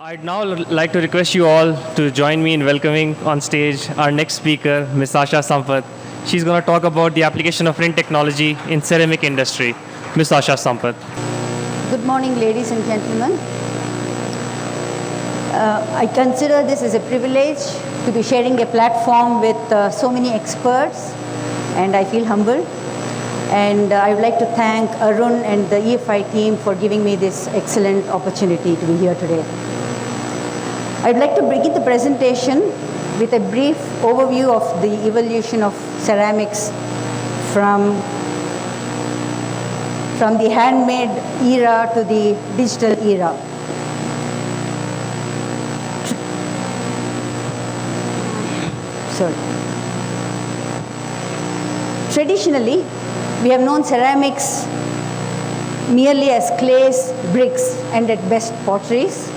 I'd now like to request you all to join me in welcoming on stage our next speaker, Ms. Asha Sampath. She's going to talk about the application of print technology in ceramic industry. Ms. Asha Sampath. Good morning, ladies and gentlemen. I consider this as a privilege to be sharing a platform with so many experts, and I feel humbled. And I would like to thank Arun and the EFI team for giving me this excellent opportunity to be here today. I'd like to begin the presentation with a brief overview of the evolution of ceramics from the handmade era to the digital era. Traditionally, we have known ceramics merely as clays, bricks, and at best potteries.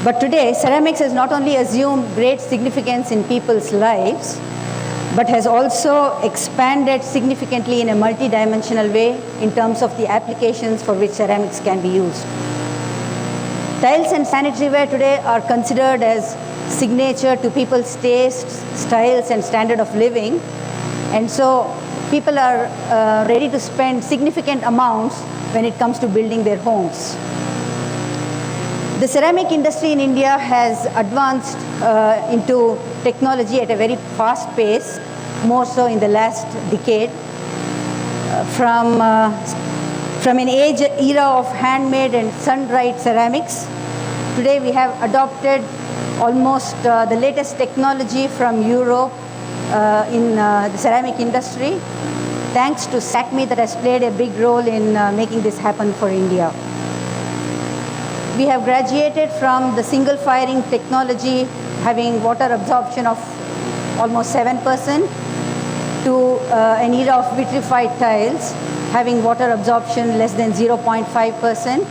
But today, ceramics has not only assumed great significance in people's lives, but has also expanded significantly in a multi-dimensional way in terms of the applications for which ceramics can be used. Tiles and sanitary ware today are considered as signature to people's tastes, styles, and standard of living. And so people are ready to spend significant amounts when it comes to building their homes. The ceramic industry in India has advanced into technology at a very fast pace, more so in the last decade. From an era of handmade and sun-dried ceramics, today we have adopted almost the latest technology from Europe in the ceramic industry, thanks to SACME that has played a big role in making this happen for India. We have graduated from the single firing technology having water absorption of almost 7% to an era of vitrified tiles having water absorption less than 0.5%.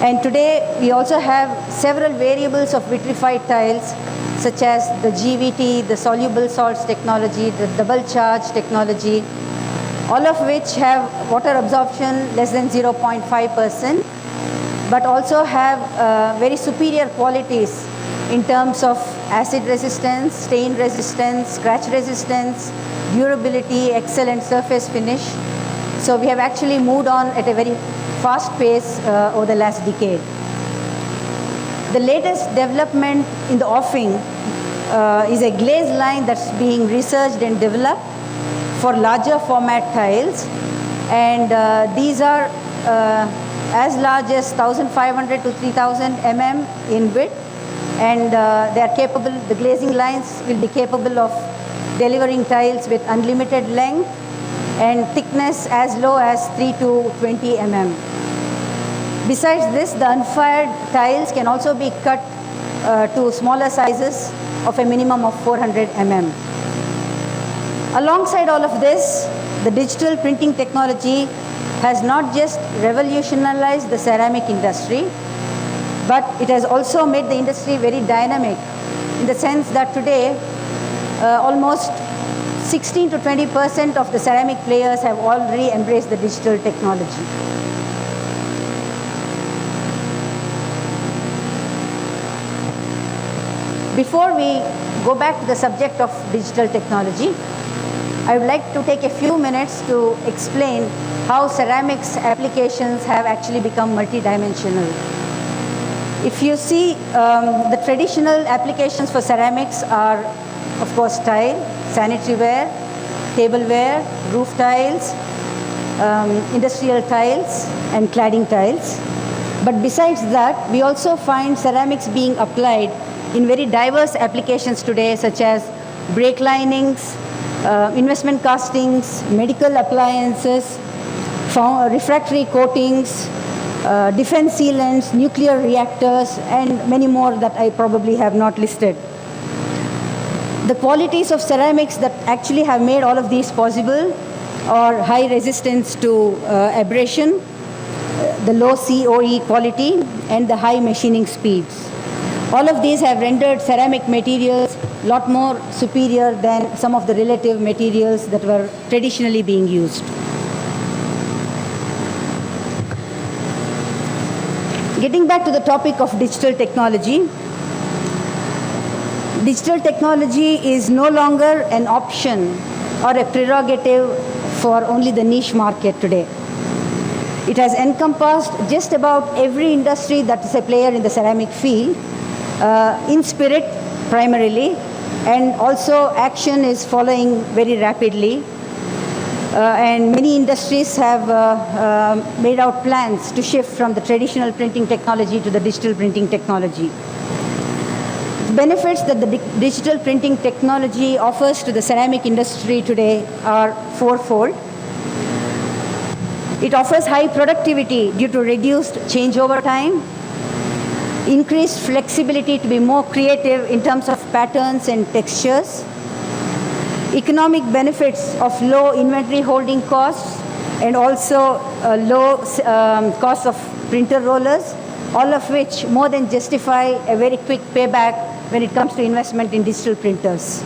And today we also have several variables of vitrified tiles such as the GVT, the soluble salts technology, the double charge technology, all of which have water absorption less than 0.5%. but also have very superior qualities in terms of acid resistance, stain resistance, scratch resistance, durability, excellent surface finish. So we have actually moved on at a very fast pace over the last decade. The latest development in the offing is a glaze line that's being researched and developed for larger format tiles. And these are as large as 1,500 to 3,000 mm in width, and they are capable, the glazing lines will be capable of delivering tiles with unlimited length and thickness as low as 3 to 20 mm. Besides this, the unfired tiles can also be cut to smaller sizes of a minimum of 400 mm. Alongside all of this, the digital printing technology has not just revolutionized the ceramic industry, but it has also made the industry very dynamic in the sense that today almost 16 to 20% of the ceramic players have already embraced the digital technology. Before we go back to the subject of digital technology, I would like to take a few minutes to explain how ceramics applications have actually become multidimensional. If you see, the traditional applications for ceramics are, of course, tile, sanitary ware, tableware, roof tiles, industrial tiles, and cladding tiles. But besides that, we also find ceramics being applied in very diverse applications today, such as brake linings, investment castings, medical appliances, refractory coatings, defense sealants, nuclear reactors, and many more that I probably have not listed. The qualities of ceramics that actually have made all of these possible are high resistance to abrasion, the low COE quality, and the high machining speeds. All of these have rendered ceramic materials a lot more superior than some of the relative materials that were traditionally being used. Getting back to the topic of digital technology, digital technology is no longer an option or a prerogative for only the niche market today. It has encompassed just about every industry that is a player in the ceramic field, in spirit primarily, and also action is following very rapidly. And many industries have made out plans to shift from the traditional printing technology to the digital printing technology. The benefits that the digital printing technology offers to the ceramic industry today are fourfold. It offers high productivity due to reduced changeover time, increased flexibility to be more creative in terms of patterns and textures, economic benefits of low inventory holding costs, and also low cost of printer rollers, all of which more than justify a very quick payback when it comes to investment in digital printers.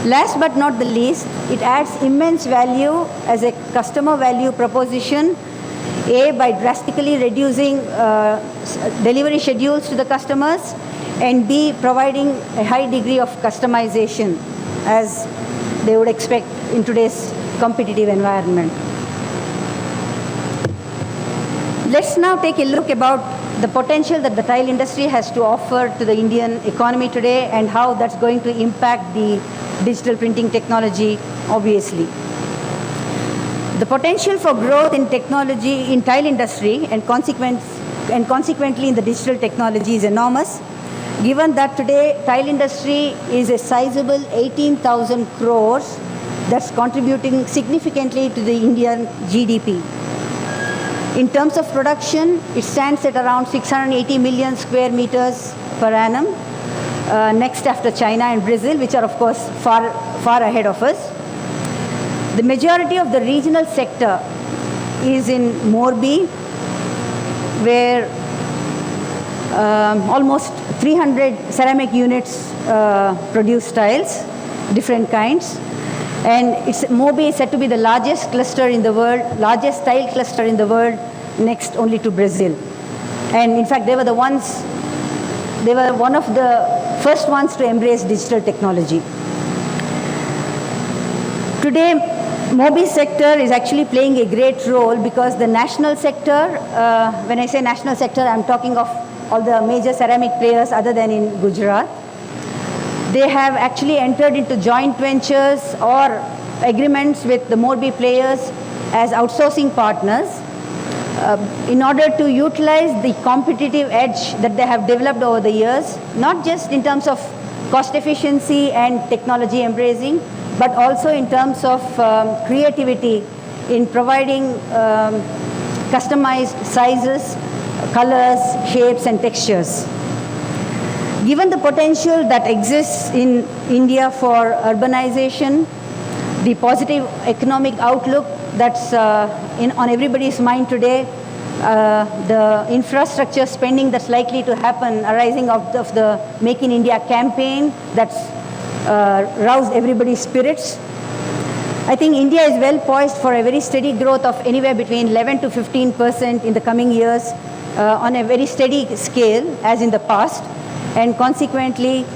Last but not the least, it adds immense value as a customer value proposition, A, by drastically reducing delivery schedules to the customers, and B, providing a high degree of customization as they would expect in today's competitive environment. Let's now take a look about the potential that the tile industry has to offer to the Indian economy today and how that's going to impact the digital printing technology, obviously. The potential for growth in technology in tile industry and consequently in the digital technology is enormous, given that today tile industry is a sizable 18,000 crores that's contributing significantly to the Indian GDP. In terms of production, it stands at around 680 million square meters per annum, next after China and Brazil, which are of course far ahead of us. The majority of the regional sector is in Morbi, where almost 300 ceramic units produce tiles, different kinds. And Morbi is said to be the largest cluster in the world, largest tile cluster in the world, next only to Brazil. And in fact, they were one of the first ones to embrace digital technology. Today, Morbi sector is actually playing a great role because the national sector, when I say national sector, I'm talking of all the major ceramic players other than in Gujarat. They have actually entered into joint ventures or agreements with the Morbi players as outsourcing partners in order to utilize the competitive edge that they have developed over the years, not just in terms of cost efficiency and technology embracing, but also in terms of creativity in providing customized sizes, colors, shapes, and textures. Given the potential that exists in India for urbanization, the positive economic outlook that's on everybody's mind today, the infrastructure spending that's likely to happen arising out of the Make in India campaign that's roused everybody's spirits, I think India is well poised for a very steady growth of anywhere between 11 to 15% in the coming years on a very steady scale as in the past. And consequently,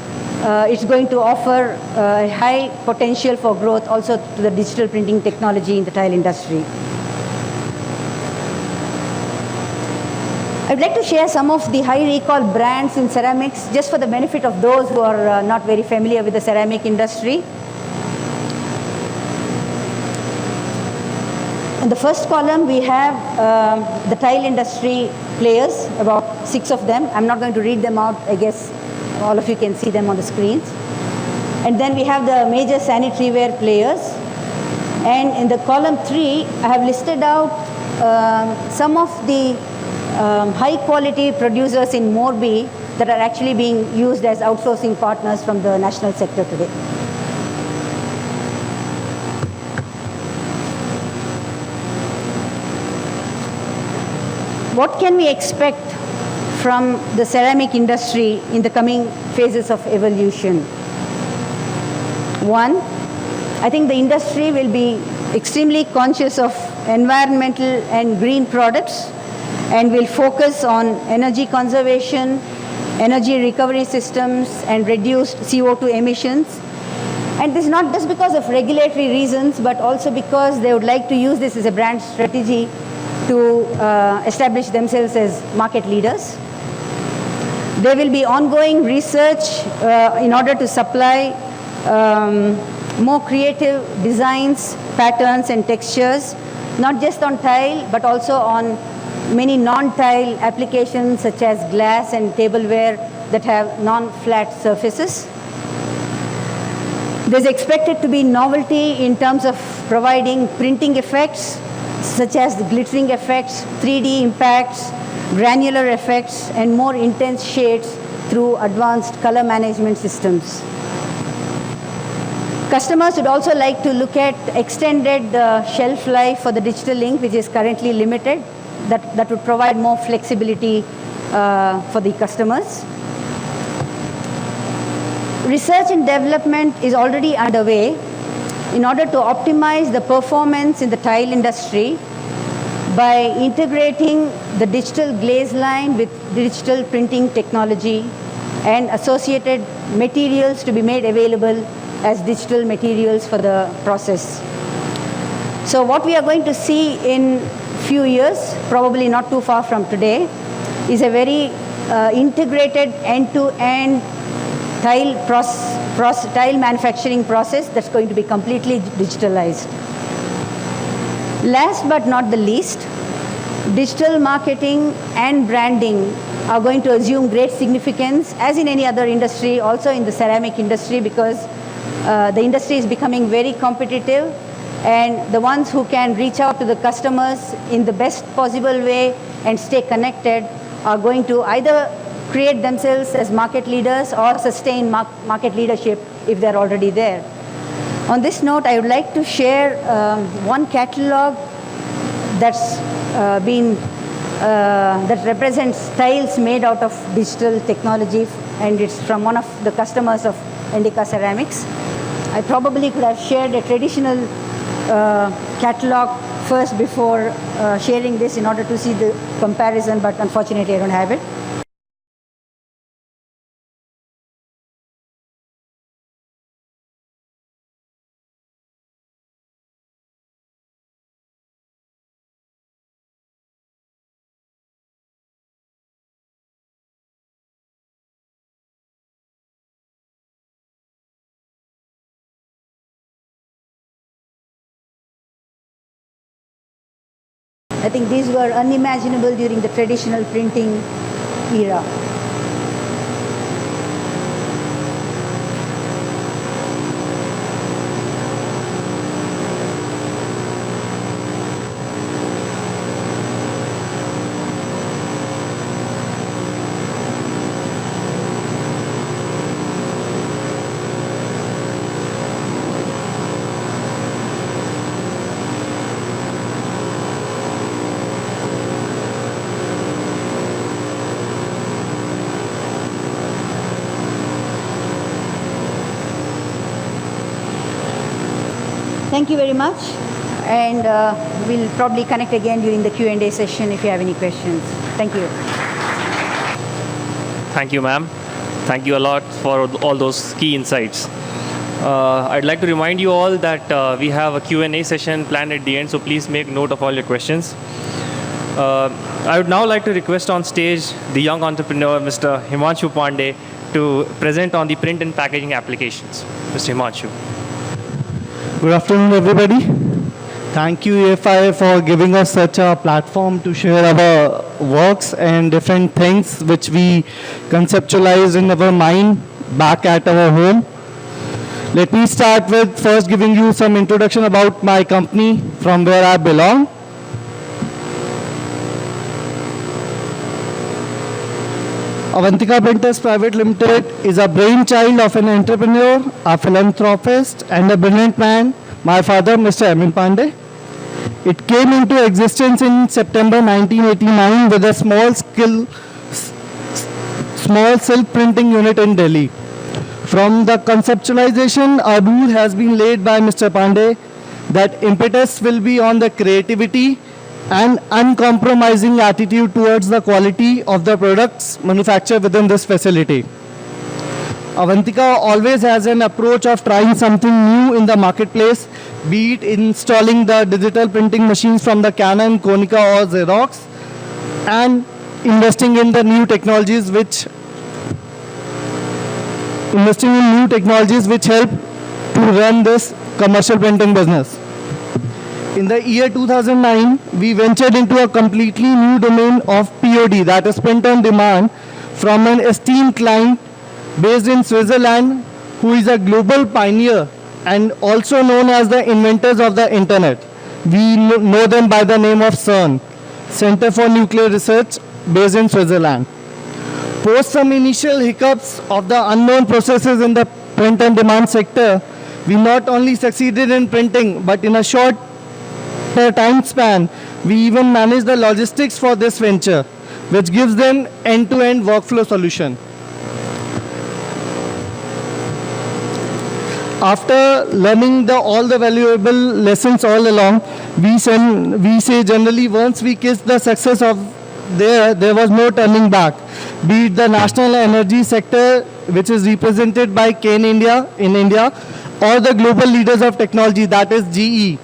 it's going to offer a high potential for growth also to the digital printing technology in the tile industry. I'd like to share some of the high recall brands in ceramics just for the benefit of those who are not very familiar with the ceramic industry. In the first column, we have the tile industry players, about 6 of them. I'm not going to read them out. I guess all of you can see them on the screens. And then we have the major sanitary ware players. And in the column 3, I have listed out some of the high quality producers in Morbi that are actually being used as outsourcing partners from the national sector today. What can we expect from the ceramic industry in the coming phases of evolution? One, I think the industry will be extremely conscious of environmental and green products and will focus on energy conservation, energy recovery systems, and reduced CO2 emissions. And this is not just because of regulatory reasons, but also because they would like to use this as a brand strategy to establish themselves as market leaders. There will be ongoing research in order to supply more creative designs, patterns, and textures, not just on tile, but also on many non-tile applications such as glass and tableware that have non-flat surfaces. There's expected to be novelty in terms of providing printing effects, such as the glittering effects, 3D impacts, granular effects, and more intense shades through advanced color management systems. Customers would also like to look at extended shelf life for the digital ink, which is currently limited. That would provide more flexibility for the customers. Research and development is already underway in order to optimize the performance in the tile industry by integrating the digital glaze line with digital printing technology and associated materials to be made available as digital materials for the process. So what we are going to see in few years, probably not too far from today, is a very integrated end-to-end tile manufacturing process that's going to be completely digitalized. Last but not the least, digital marketing and branding are going to assume great significance, as in any other industry, also in the ceramic industry, because the industry is becoming very competitive, and the ones who can reach out to the customers in the best possible way and stay connected are going to either create themselves as market leaders or sustain market leadership if they're already there. On this note, I would like to share one catalog that's that represents tiles made out of digital technology, and it's from one of the customers of Indica Ceramics. I probably could have shared a traditional catalog first before sharing this in order to see the comparison, but unfortunately I don't have it. I think these were unimaginable during the traditional printing era. Thank you very much, and we'll probably connect again during the Q&A session if you have any questions. Thank you. Thank you, ma'am. Thank you a lot for all those key insights. I'd like to remind you all that we have a Q&A session planned at the end, so please make note of all your questions. I would now like to request on stage the young entrepreneur, Mr. Himanshu Pandey, to present on the print and packaging applications. Mr. Himanshu. Good afternoon, everybody. Thank you, EFI, for giving us such a platform to share our works and different things which we conceptualize in our mind back at our home. Let me start with first giving you some introduction about my company, from where I belong. Avantika Printers Private Limited is a brainchild of an entrepreneur, a philanthropist, and a brilliant man, my father, Mr. Emin Pandey. It came into existence in September 1989 with a small silk printing unit in Delhi. From the conceptualization, a rule has been laid by Mr. Pandey that impetus will be on the creativity and uncompromising attitude towards the quality of the products manufactured within this facility. Avantika always has an approach of trying something new in the marketplace, be it installing the digital printing machines from the Canon, Konica or Xerox, and investing in the new technologies which help to run this commercial printing business. In the year 2009, we ventured into a completely new domain of POD, that is print on demand, from an esteemed client based in Switzerland who is a global pioneer and also known as the inventors of the internet. We know them by the name of CERN, Center for Nuclear Research, based in Switzerland. Post some initial hiccups of the unknown processes in the print on demand sector, we not only succeeded in printing, but in a short time span, we even managed the logistics for this venture, which gives them end-to-end workflow solution. After learning all the valuable lessons all along, we say generally once we kissed the success of there was no turning back. Be it the national energy sector, which is represented by Kane India in India, or the global leaders of technology, that is GE.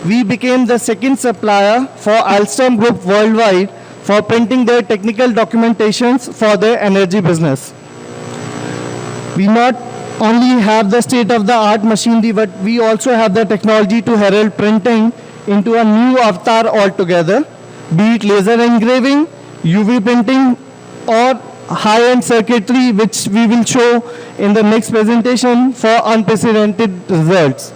We became the second supplier for Alstom Group worldwide for printing their technical documentations for their energy business. We not only have the state-of-the-art machinery, but we also have the technology to herald printing into a new avatar altogether, be it laser engraving, UV printing, or high-end circuitry, which we will show in the next presentation for unprecedented results.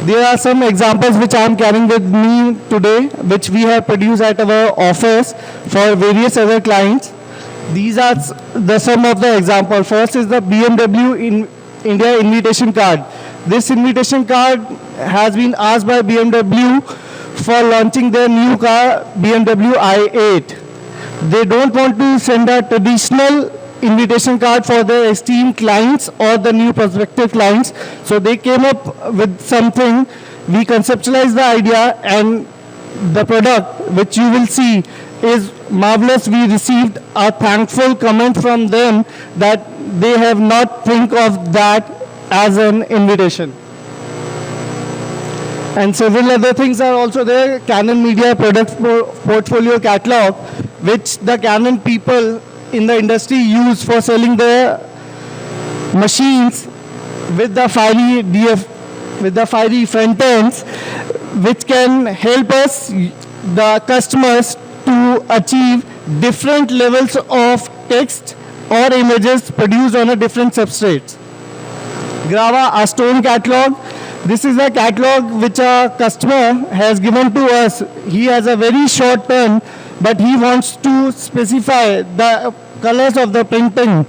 There are some examples which I am carrying with me today, which we have produced at our office for various other clients. These are some of the examples. First is the BMW in India invitation card. This invitation card has been asked by BMW for launching their new car, BMW i8. They don't want to send a traditional invitation card for their esteemed clients or the new prospective clients. So they came up with something. We conceptualized the idea, and the product, which you will see, is marvelous. We received a thankful comment from them that they have not think of that as an invitation. And several other things are also there. Canon Media Product Portfolio Catalog, which the Canon people in the industry use for selling their machines with the fiery front ends, which can help us, the customers, to achieve different levels of text or images produced on a different substrates. Grava, a stone catalog. This is a catalog which a customer has given to us. He has a very short term, but he wants to specify the colors of the printing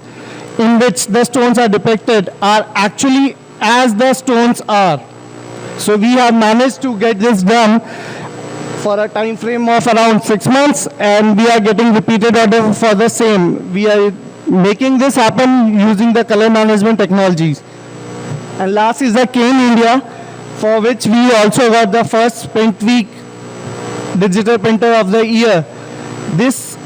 in which the stones are depicted are actually as the stones are. So we have managed to get this done for a time frame of around 6 months, and we are getting repeated order for the same. We are making this happen using the color management technologies. And last is the Kane India, for which we also got the first Print Week Digital Printer of the Year. This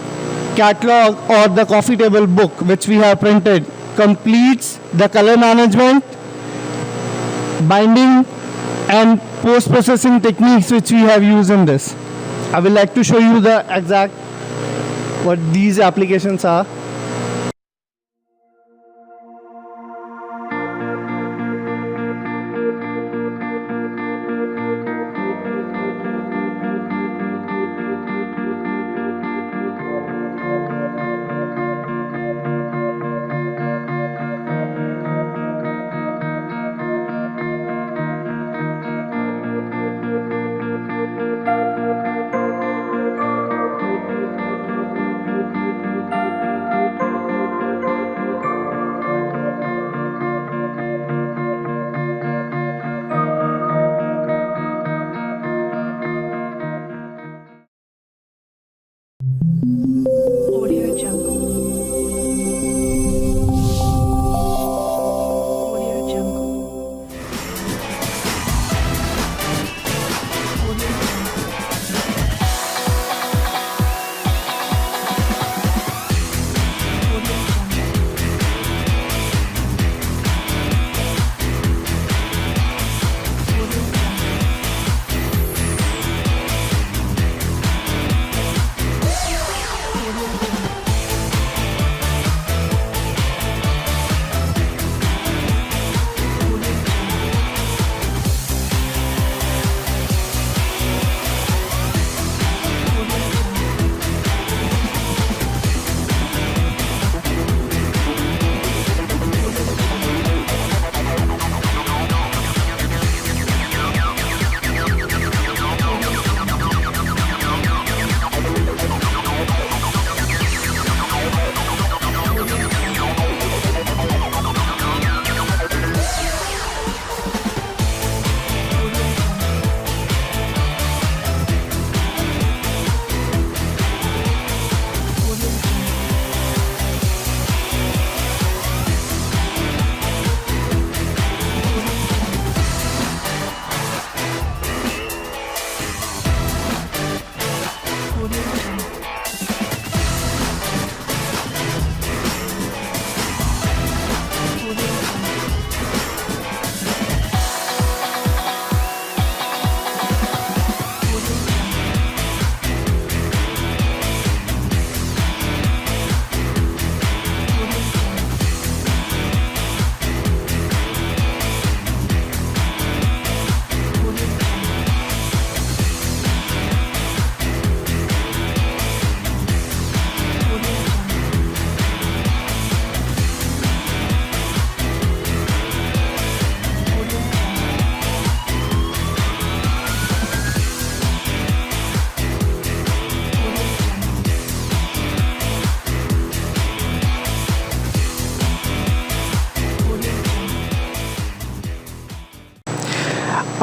catalog or the coffee table book which we have printed completes the color management, binding and post-processing techniques which we have used in this. I would like to show you the exact what these applications are.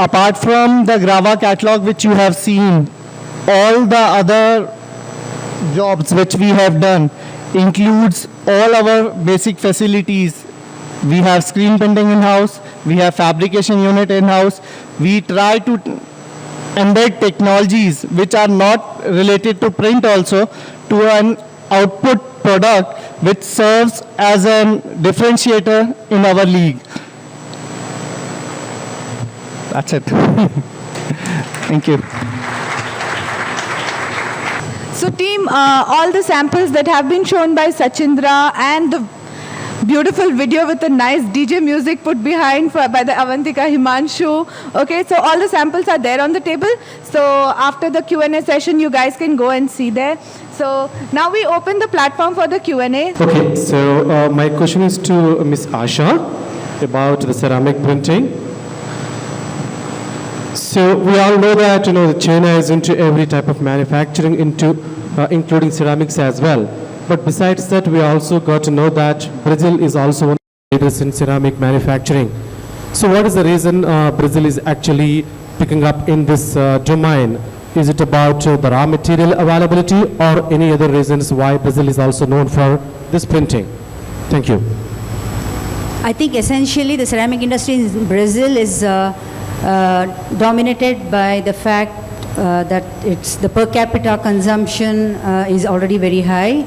Apart from the Grava catalog which you have seen, all the other jobs which we have done includes all our basic facilities. We have screen printing in-house, we have fabrication unit in-house. We try to embed technologies which are not related to print also to an output product which serves as a differentiator in our league. That's it. Thank you. So team, all the samples that have been shown by Sachindra and the beautiful video with a nice DJ music put behind by the Avantika Himanshu. Okay, so all the samples are there on the table. So after the Q&A session, you guys can go and see there. So now we open the platform for the Q&A. Okay, so my question is to Ms. Asha about the ceramic printing. So we all know that China is into every type of manufacturing, including ceramics as well. But besides that, we also got to know that Brazil is also one of the leaders in ceramic manufacturing. So what is the reason Brazil is actually picking up in this domain? Is it about the raw material availability or any other reasons why Brazil is also known for this printing? Thank you. I think essentially the ceramic industry in Brazil is dominated by the fact that the per capita consumption is already very high,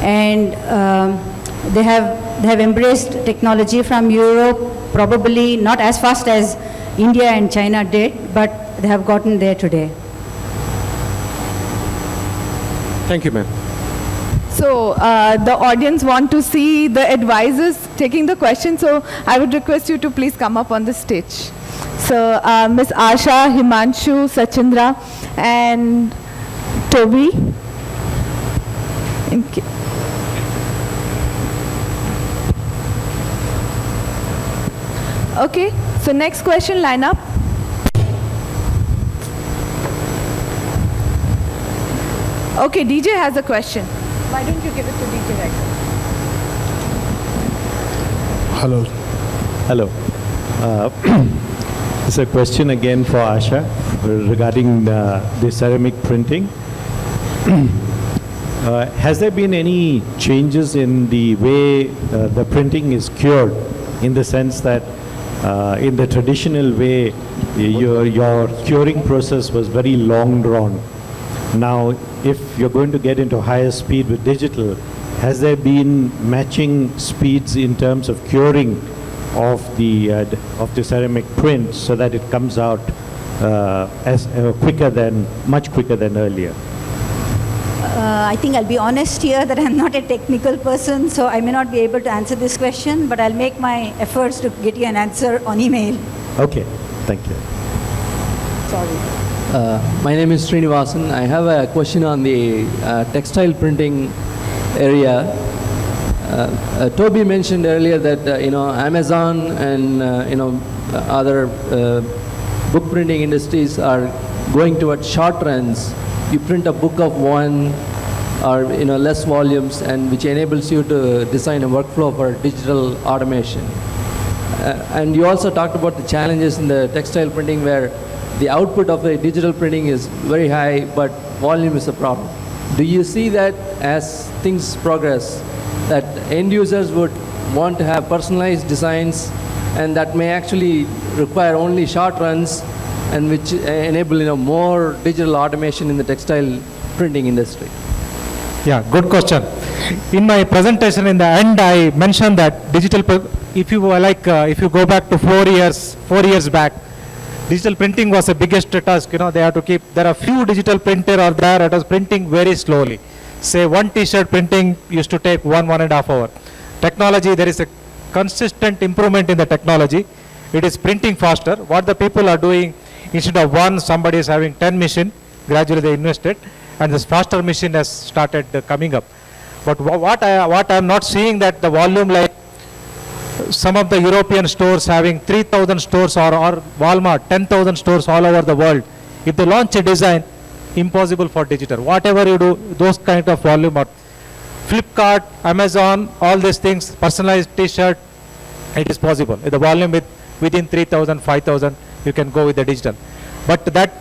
and they have embraced technology from Europe, probably not as fast as India and China did, but they have gotten there today. Thank you, ma'am. So the audience want to see the advisors taking the question, so I would request you to please come up on the stage. So Ms. Asha, Himanshu, Sachindra, and Toby. Thank you. Okay, so next question line up. Okay, DJ has a question. Why don't you give it to DJ right now? Hello. Hello. It's a question again for Asha regarding the ceramic printing. Has there been any changes in the way the printing is cured, in the sense that in the traditional way your curing process was very long drawn? Now, if you're going to get into higher speed with digital, has there been matching speeds in terms of curing of the ceramic print so that it comes out much quicker than earlier? I think I'll be honest here that I'm not a technical person, so I may not be able to answer this question, but I'll make my efforts to get you an answer on email. Okay, thank you. My name is Srinivasan. I have a question on the textile printing area. Toby mentioned earlier that Amazon and other book printing industries are going towards short runs. You print a book of one or less volumes, and which enables you to design a workflow for digital automation. And you also talked about the challenges in the textile printing where the output of a digital printing is very high, but volume is a problem. Do you see that as things progress, that end users would want to have personalized designs, and that may actually require only short runs, and which enable more digital automation in the textile printing industry? Yeah, good question. In my presentation, in the end, I mentioned that if you go back to 4 years back, digital printing was the biggest task. There are few digital printer are there that was printing very slowly. Say one T-shirt printing used to take 1.5 hours. Technology, there is a consistent improvement in the technology. It is printing faster. What the people are doing, instead of one, somebody is having 10 machine. Gradually they invested, and this faster machine has started coming up. But what I am not seeing that the volume, like some of the European stores having 3,000 stores, or Walmart 10,000 stores all over the world. If they launch a design, impossible for digital. Whatever you do, those kind of volume, or Flipkart, Amazon, all these things, personalized T-shirt, it is possible. The volume within 3,000, 5,000, you can go with the digital. But that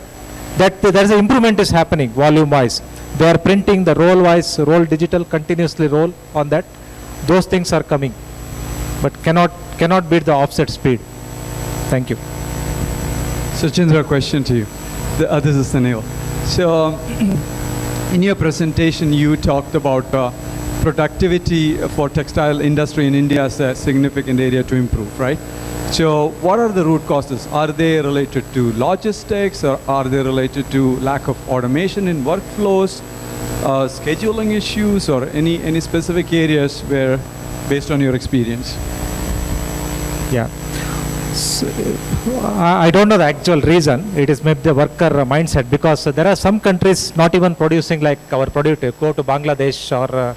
there is an improvement is happening volume-wise. They are printing the roll-wise, roll digital, continuously roll on that. Those things are coming, but cannot beat the offset speed. Thank you. Sachindra, question to you. This is Sunil. So, in your presentation, you talked about productivity for textile industry in India as a significant area to improve, right? So, what are the root causes? Are they related to logistics, or are they related to lack of automation in workflows, scheduling issues, or any specific areas where, based on your experience? Yeah. I don't know the actual reason. It is maybe the worker mindset, because there are some countries not even producing like our product. Go to Bangladesh or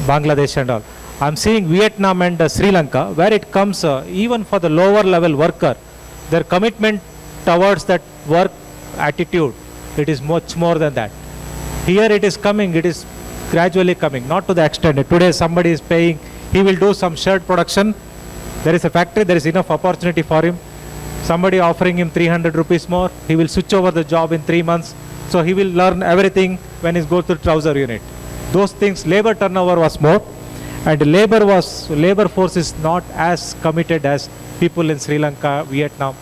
Bangladesh and all. I'm seeing Vietnam and Sri Lanka, where it comes even for the lower level worker, their commitment towards that work attitude, it is much more than that. Here it is coming, it is gradually coming, not to the extent. Today somebody is paying, he will do some shirt production. There is a factory, there is enough opportunity for him. Somebody offering him 300 rupees more, he will switch over the job in 3 months. So he will learn everything when he goes to the trouser unit. Those things, labor turnover was more, and labor force is not as committed as people in Sri Lanka, Vietnam.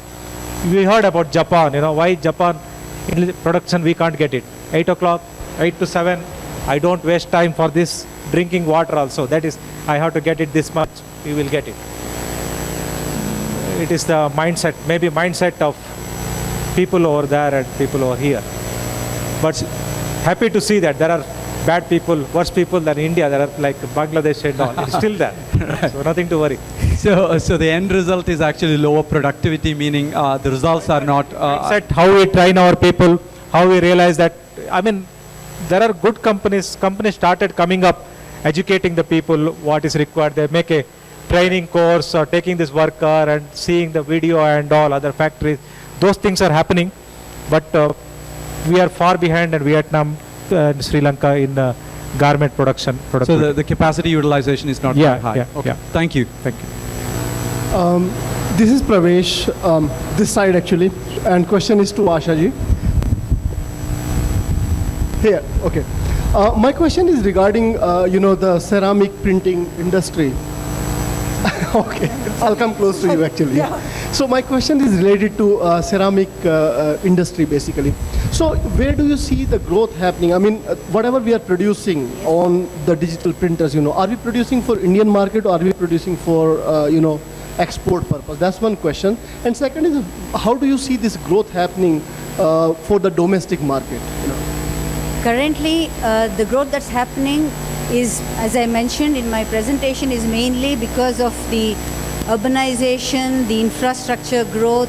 We heard about Japan, why Japan in production we can't get it. 8 o'clock, 8 to 7, I don't waste time for this, drinking water also. That is, I have to get it this much, you will get it. It is the mindset, maybe mindset of people over there and people over here. But happy to see that there are bad people, worse people than India. There are like Bangladesh and all. It's still there. So nothing to worry. So the end result is actually lower productivity, meaning the results are not... mindset, how we train our people, how we realize that, there are good companies started coming up, educating the people what is required. They make a training course or taking this worker and seeing the video and all other factories. Those things are happening, but we are far behind in Vietnam and Sri Lanka in garment production. So the capacity utilization is not very high. Yeah, okay. yeah. Thank you. Thank you. This is Pravesh, this side actually, and question is to Asha ji. Here, okay. My question is regarding, the ceramic printing industry. Okay, I'll come close to you actually. Yeah. So my question is related to ceramic industry basically. So where do you see the growth happening? I mean, whatever we are producing on the digital printers, are we producing for Indian market, or are we producing for, export purpose? That's one question. And second is, how do you see this growth happening for the domestic market? Currently, the growth that's happening is, as I mentioned in my presentation, is mainly because of the urbanization, the infrastructure growth,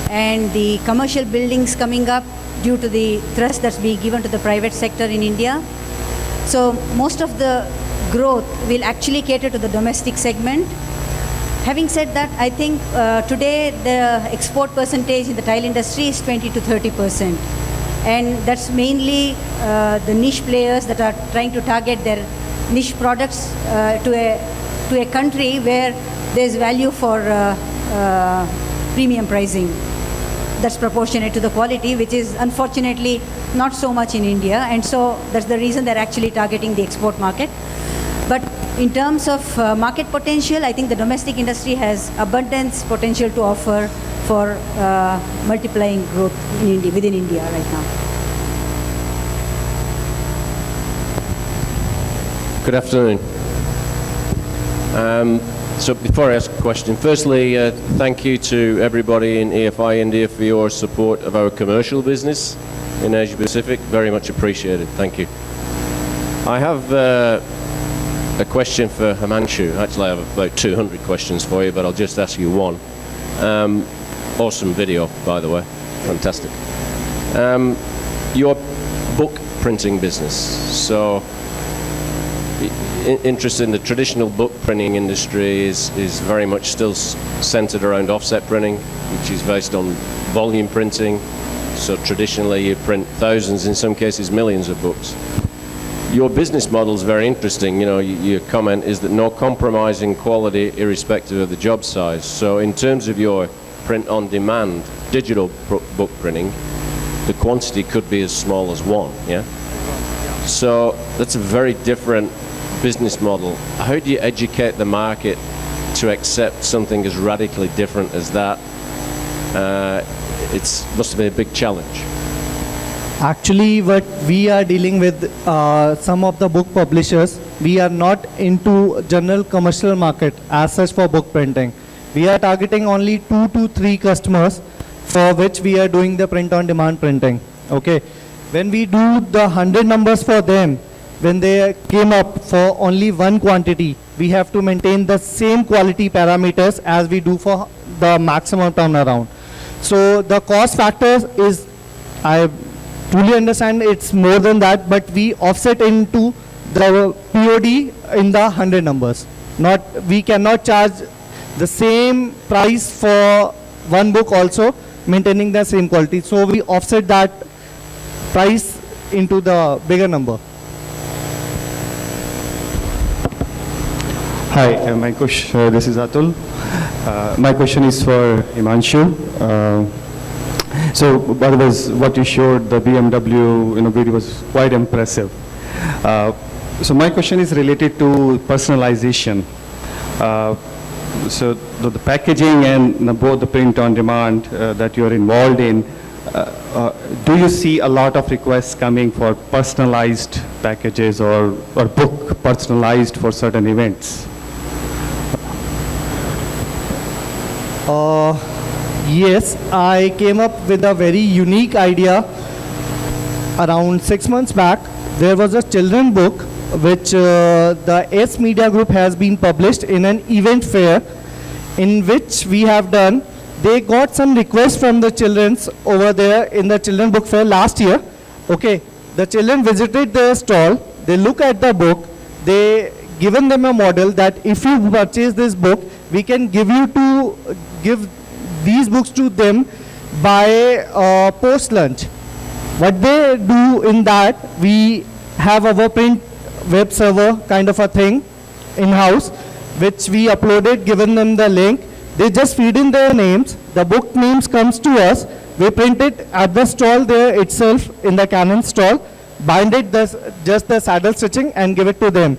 and the commercial buildings coming up due to the thrust that's being given to the private sector in India. So most of the growth will actually cater to the domestic segment. Having said that, I think today the export percentage in the tile industry is 20 to 30%. And that's mainly the niche players that are trying to target their niche products to a country where there's value for premium pricing that's proportionate to the quality, which is unfortunately not so much in India. And so that's the reason they're actually targeting the export market. But in terms of market potential, I think the domestic industry has abundance potential to offer for multiplying growth in India, within India right now. Good afternoon. So before I ask a question, firstly, thank you to everybody in EFI India for your support of our commercial business in Asia Pacific. Very much appreciated. Thank you. I have a question for Himanshu. Actually, I have about 200 questions for you, but I'll just ask you one. Awesome video, by the way. Fantastic. Your book printing business. So, interest in the traditional book printing industry is very much still centered around offset printing, which is based on volume printing. So traditionally you print thousands, in some cases millions of books. Your business model is very interesting. You know, your comment is that no compromise in quality irrespective of the job size. So in terms of your print on demand, digital book printing, the quantity could be as small as one, yeah? So that's a very different business model. How do you educate the market to accept something as radically different as that? It must have been a big challenge. Actually, what we are dealing with some of the book publishers, we are not into general commercial market as such for book printing. We are targeting only 2 to 3 customers for which we are doing the print on demand printing. Okay. When we do the 100 numbers for them, when they came up for only one quantity, we have to maintain the same quality parameters as we do for the maximum turnaround. So the cost factor is, I truly understand it's more than that, but we offset into the POD in the 100 numbers. We cannot charge the same price for one book also, maintaining the same quality. So we offset that price into the bigger number. Hi, this is Atul. My question is for Himanshu. So what you showed, the BMW video was quite impressive. So my question is related to personalization. So the packaging and both the print on demand that you're involved in, do you see a lot of requests coming for personalized packages or book personalized for certain events? Yes, I came up with a very unique idea around 6 months back. There was a children book which the S Media Group has been published in an event fair, in which we have done. They got some requests from the childrens over there in the children book fair last year. Okay, the children visited their stall, they look at the book, they given them a model that if you purchase this book, we can give these books to them by post lunch. What they do in that, we have our print web server kind of a thing in-house, which we uploaded, given them the link. They just feed in their names, the book names comes to us, we print it at the stall there itself in the Canon stall, bind it just the saddle stitching and give it to them.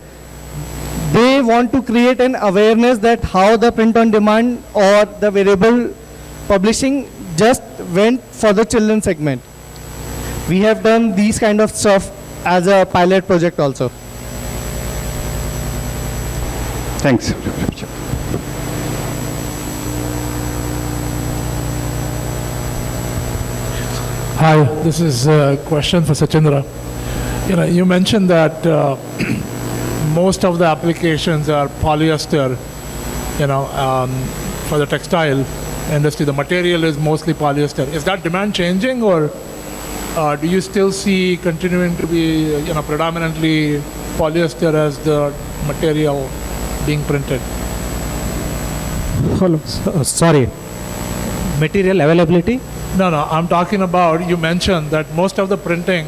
They want to create an awareness that how the print on demand or the variable publishing just went for the children segment. We have done these kind of stuff as a pilot project also. Thanks. Hi, this is a question for Sachindra. You mentioned that most of the applications are polyester, for the textile industry. The material is mostly polyester. Is that demand changing, or do you still see continuing to be, predominantly polyester as the material being printed? Sorry. Material availability? No, I'm talking about, you mentioned that most of the printing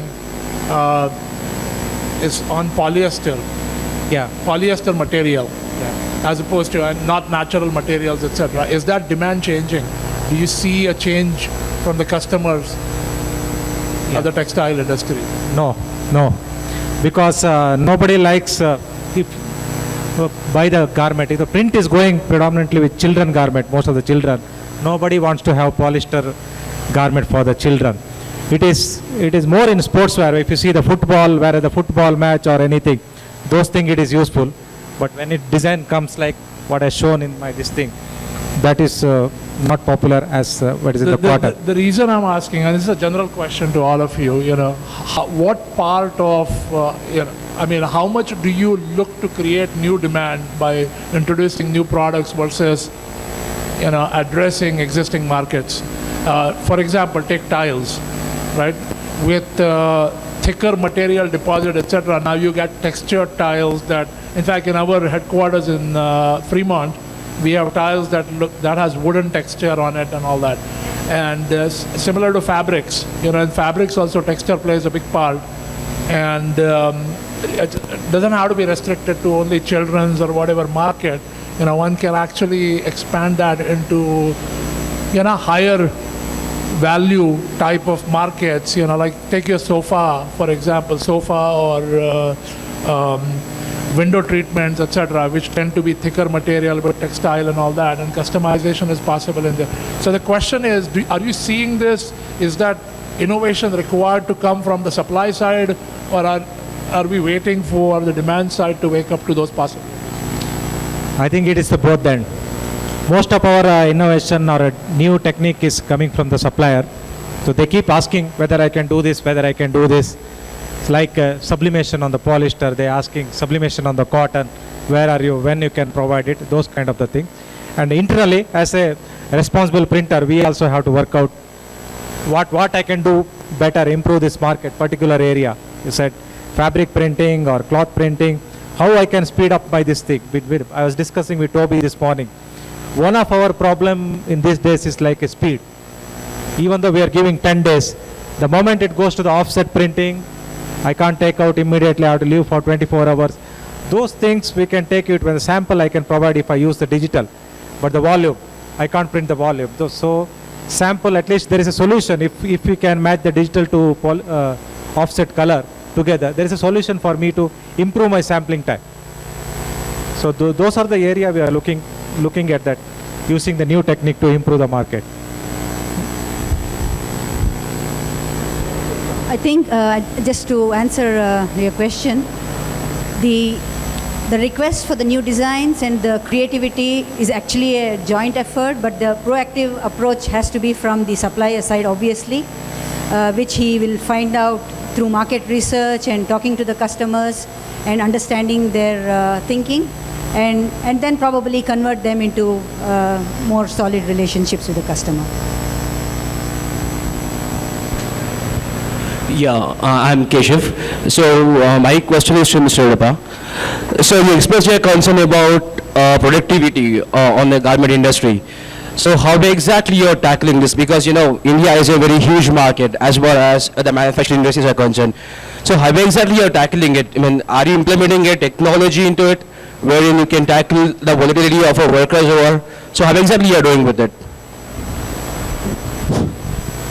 is on polyester. Yeah. Polyester material, as opposed to not natural materials, etc. Is that demand changing? Do you see a change from the customers of the textile industry? No. Because nobody likes buy the garment. If the print is going predominantly with children garment, most of the children, nobody wants to have polyester garment for the children. It is more in sportswear. If you see the football, where the football match or anything, those things it is useful. But when it design comes like what I shown in my this thing, that is not popular as what is it, the cotton. The reason I'm asking, and this is a general question to all of you, what part of, how much do you look to create new demand by introducing new products versus, addressing existing markets? For example, take tiles, right? With thicker material deposit, etc. Now you get textured tiles that, in fact, in our headquarters in Fremont, we have tiles that has wooden texture on it and all that. And similar to fabrics, in fabrics also texture plays a big part. And it doesn't have to be restricted to only children's or whatever market. One can actually expand that into, higher value type of markets, like take your sofa, for example, or window treatments, etc., which tend to be thicker material but textile and all that, and customization is possible in there. So the question is, are you seeing this? Is that innovation required to come from the supply side, or are we waiting for the demand side to wake up to those possibilities? I think it is the both then. Most of our innovation or a new technique is coming from the supplier. So they keep asking whether I can do this, whether I can do this. It's like sublimation on the polyester. They're asking sublimation on the cotton. Where are you? When you can provide it? Those kind of the thing. And internally, as a responsible printer, we also have to work out what I can do better, improve this market, particular area. You said fabric printing or cloth printing. How I can speed up by this thing. I was discussing with Toby this morning. One of our problem in these days is like a speed. Even though we are giving 10 days, the moment it goes to the offset printing, I can't take out immediately, I have to leave for 24 hours. Those things we can take it when the sample I can provide if I use the digital. But the volume, I can't print the volume. So sample, at least there is a solution. If we can match the digital to offset color together, there is a solution for me to improve my sampling time. So those are the area we are looking at, that using the new technique to improve the market. I think just to answer your question, the request for the new designs and the creativity is actually a joint effort, but the proactive approach has to be from the supplier side, obviously, which he will find out through market research and talking to the customers and understanding their thinking, and then probably convert them into more solid relationships with the customer. Yeah, I'm Keshav. So my question is to Mr. Udappa. So you expressed your concern about productivity on the garment industry. So how exactly you're tackling this? Because India is a very huge market as well as the manufacturing industries are concerned. So how exactly you're tackling it? I mean, are you implementing a technology into it wherein you can tackle the volatility of our workers over? So how exactly you're doing with it?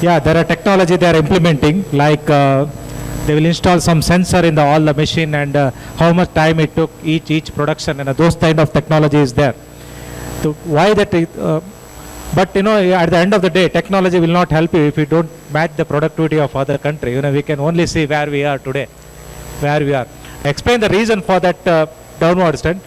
Yeah, there are technology they are implementing, like they will install some sensor in all the machine, and how much time it took each production, and those kind of technology is there. So why that? But at the end of the day, technology will not help you if you don't match the productivity of other country. We can only see where we are today, where we are. I explain the reason for that downward trend,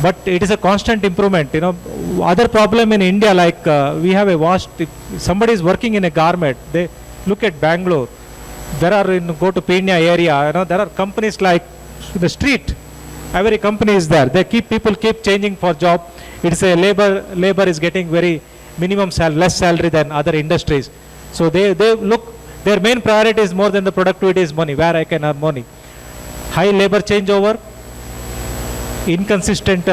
but it is a constant improvement. Other problem in India, like we have a vast. If somebody is working in a garment, they look at Bangalore. there are go to Peenya area, there are companies like the street. Every company is there. People keep changing for job. It's a labor is getting very minimum less salary than other industries. So they look, their main priority is more than the productivity is money, where I can earn money. High labor changeover, inconsistent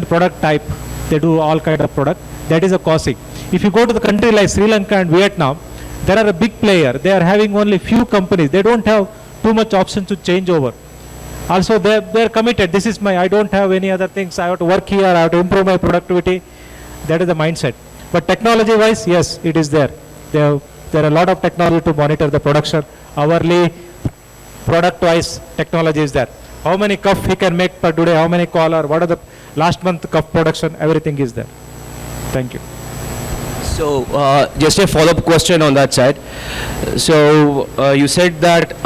product type. They do all kind of product. That is a causing. If you go to the country like Sri Lanka and Vietnam, there are a big player. They are having only few companies. They don't have too much option to change over. Also, they're committed. This is I don't have any other things. I have to work here. I have to improve my productivity. That is the mindset. But technology-wise, yes, it is there. There are a lot of technology to monitor the production. Hourly, product-wise, technology is there. How many cup he can make per today, how many collar, what are the last month cup production, everything is there. Thank you. So, just a follow-up question on that side. So, you said that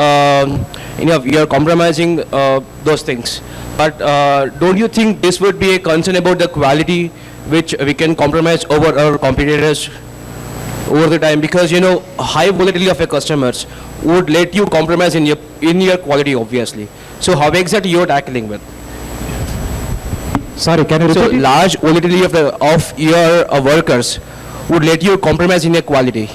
you are compromising those things. But don't you think this would be a concern about the quality which we can compromise over our competitors over the time? Because high volatility of your customers would let you compromise in your quality, obviously. So, how exactly you are tackling with? Sorry, can you repeat? So, large volatility of your workers would let you compromise in your quality.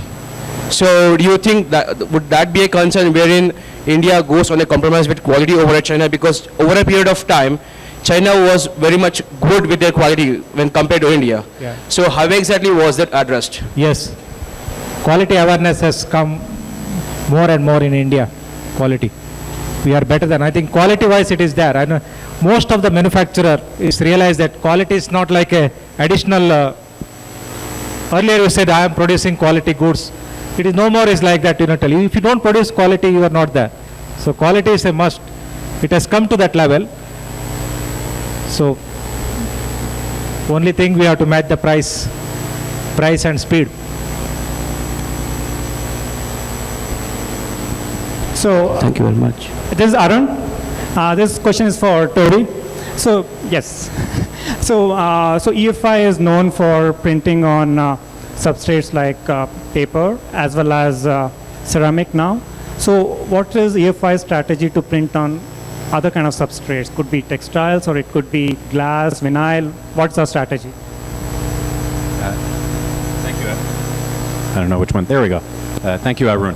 So do you think that would that be a concern wherein India goes on a compromise with quality over China? Because over a period of time, China was very much good with their quality when compared to India. Yeah. So how exactly was that addressed? Yes. Quality awareness has come more and more in India. Quality. We are better than, I think quality wise it is there. I know most of the manufacturer is realized that quality is not like a additional, earlier you said I am producing quality goods. It is no more is like that, tell you. If you don't produce quality, you are not there. So quality is a must. It has come to that level. So only thing we have to match the price and speed. So thank you very much. This is Arun. This question is for Tori. So yes. So EFI is known for printing on substrates like paper as well as ceramic now. So what is EFI's strategy to print on other kind of substrates? Could be textiles or it could be glass, vinyl. What's our strategy? Thank you. I don't know which one. There we go. Thank you, Arun.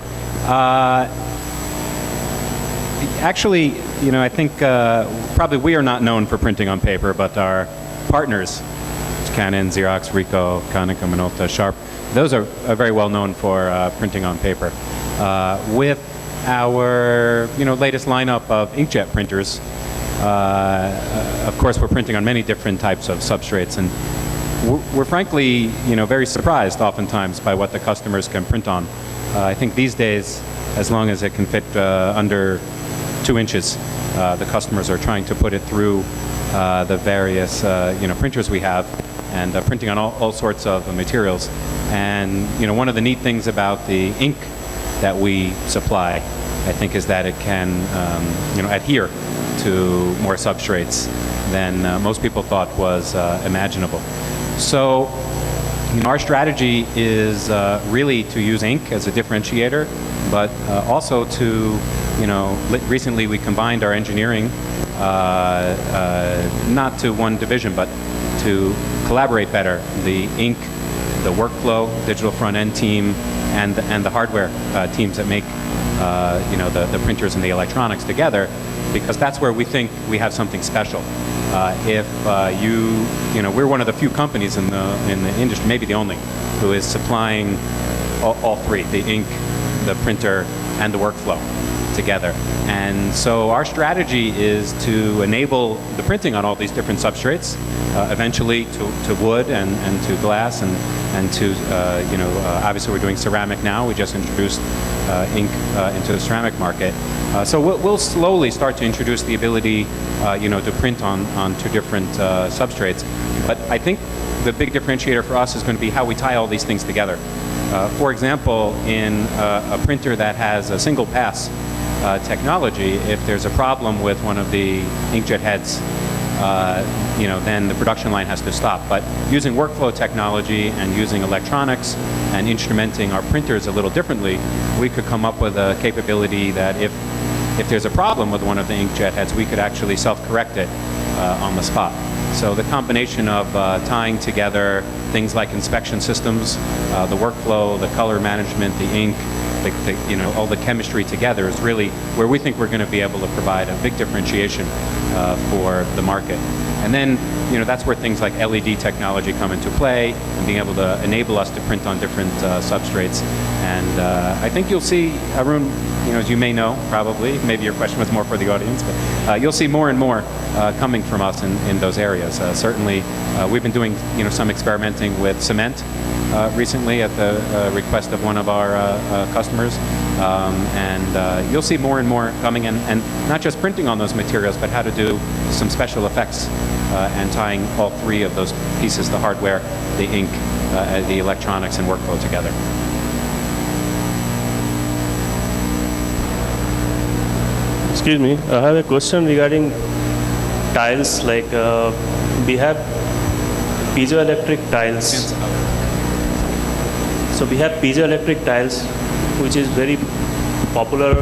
Actually, I think probably we are not known for printing on paper, but our partners, Canon, Xerox, Ricoh, Konica, Minolta, Sharp, those are very well known for printing on paper. With our latest lineup of inkjet printers, of course we're printing on many different types of substrates, and we're frankly very surprised oftentimes by what the customers can print on. I think these days, as long as it can fit under 2 inches, the customers are trying to put it through the various printers we have, and printing on all sorts of materials. And one of the neat things about the ink that we supply, I think, is that it can adhere to more substrates than most people thought was imaginable. So our strategy is really to use ink as a differentiator, but also to recently we combined our engineering not to one division, but to collaborate better. The ink, the workflow, digital front-end team, and the hardware teams that make the printers and the electronics together, because that's where we think we have something special. If we're one of the few companies in the industry, maybe the only, who is supplying all three: the ink, the printer, and the workflow together. And so our strategy is to enable the printing on all these different substrates, eventually to wood and to glass and to obviously we're doing ceramic now. We just introduced ink into the ceramic market. So we'll slowly start to introduce the ability to print on 2 different substrates. But I think the big differentiator for us is going to be how we tie all these things together. For example, in a printer that has a single pass technology, if there's a problem with one of the inkjet heads, then the production line has to stop. But using workflow technology and using electronics and instrumenting our printers a little differently, we could come up with a capability that if there's a problem with one of the inkjet heads, we could actually self-correct it on the spot. So the combination of tying together things like inspection systems, the workflow, the color management, the ink, all the chemistry together is really where we think we're going to be able to provide a big differentiation for the market. And then, that's where things like LED technology come into play and being able to enable us to print on different substrates. And I think you'll see, Arun, as you may know, probably, maybe your question was more for the audience, but you'll see more and more coming from us in those areas. Certainly, we've been doing, some experimenting with cement recently at the request of one of our customers. And you'll see more and more coming in, and not just printing on those materials, but how to do some special effects and tying all three of those pieces, the hardware, the ink, the electronics, and workflow together. Excuse me, I have a question regarding tiles. Like we have piezoelectric tiles. So we have piezoelectric tiles, which is very popular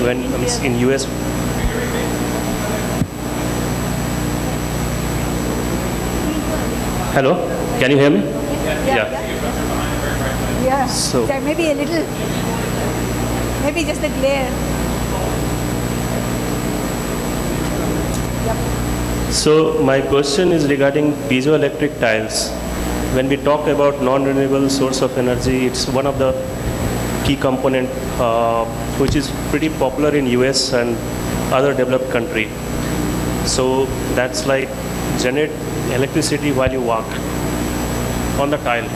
when in US. Hello, can you hear me? Yeah. So maybe a little, maybe just the glare. So my question is regarding piezoelectric tiles. When we talk about non-renewable source of energy, it's one of the key component which is pretty popular in US and other developed country. So that's like generate electricity while you walk on the tile.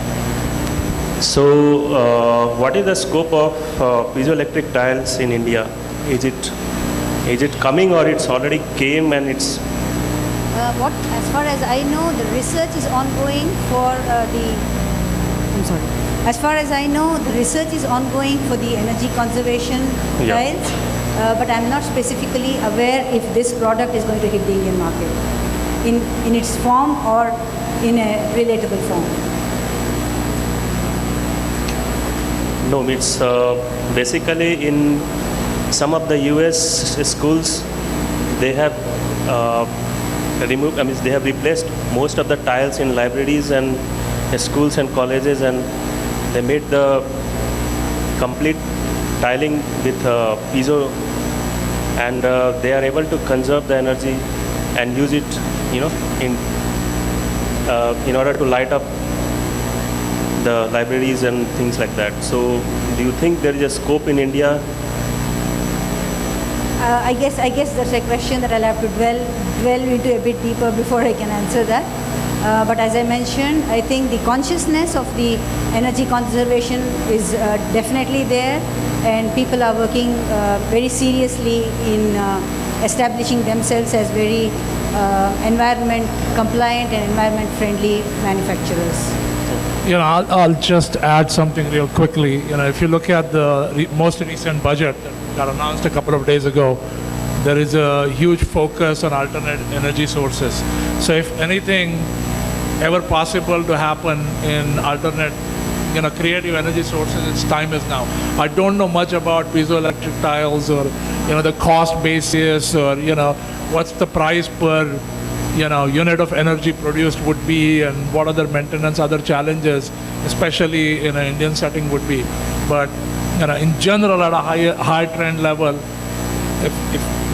So what is the scope of piezoelectric tiles in India? Is it coming, or it's already came and it's? As far as I know, the research is ongoing for As far as I know, the research is ongoing for the energy conservation tiles, but I'm not specifically aware if this product is going to hit the Indian market in its form or in a relatable form. No, it's basically in some of the US schools, they have they have replaced most of the tiles in libraries and schools and colleges, and they made the complete tiling with piezo, and they are able to conserve the energy and use it, in order to light up the libraries and things like that. So, do you think there is a scope in India? I guess that's a question that I'll have to dwell into a bit deeper before I can answer that. But as I mentioned, I think the consciousness of the energy conservation is definitely there, and people are working very seriously in establishing themselves as very environment compliant and environment friendly manufacturers. I'll just add something real quickly. If you look at the most recent budget that got announced a couple of days ago, there is a huge focus on alternate energy sources. So if anything ever possible to happen in alternate, creative energy sources, its time is now. I don't know much about piezoelectric tiles or, the cost basis or, what's the price per, unit of energy produced would be, and what other maintenance, other challenges, especially in an Indian setting would be. But, in general, at a high trend level, if